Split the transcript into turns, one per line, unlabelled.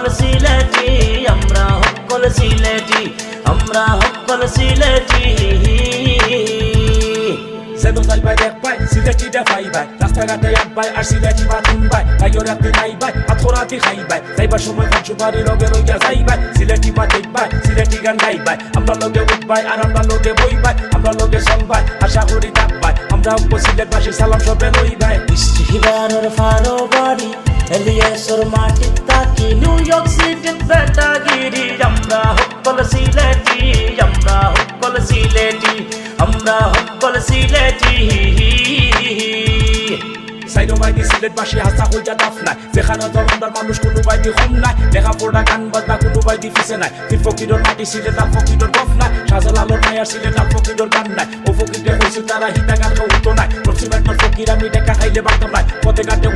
হক্কল সিলেটি, আমরা হক্কল সিলেটি, আমরা হক্কল সিলেটি।
যেন যাই ভাই দেখ ভাই সিলেটি দেখাই ভাই, রাস্তাঘাটে এক ভাই আর সিলেটি বাথরুম ভাই, ভাইও রাতে নাই ভাই আথরাতে খাই ভাই, যাইবার সময় পঞ্চবাড়ি লগে লইয়া যাই ভাই, সিলেটি মাঠে ভাই সিলেটি গান গাই ভাই, আমরা লগে উঠ ভাই আর আমরা লগে বই ভাই, আমরা লগে চল ভাই আশা করি থাক ভাই, আমরা সিলেটবাসী সালাম সবে লই ভাই।
ইস্তিবারের ফারো বাড়ি এলিয়াসর মাটি তাকি, নিউ ইয়র্ক সিটির বেটাগিরি, আমরা হক্কল সিলেটি, আমরা হক্কল সিলেটি, আমরা হক্কল সিলেটি।
সাইডো বাইদি সিলেটবাসী হাসা হইয়া দাফ নাই, যেখানে ধরনদার মানুষ কোনো বাইদি কম নাই, লেখা পড়া গান বাজনা কোনো বাইদি পিছে নাই, ফির ফকিরর মাটি সিলেট আর ফকিরর গফ নাই, শাহজালালর নাই আর সিলেট আর ফকিরর গান নাই, ও ফকিরে হইছে তারা হিতা গান উঠতো নাই, পশ্চিম একবার ফকির আমি ডেকা খাইলে বাগতাম নাই, পথে ঘাটে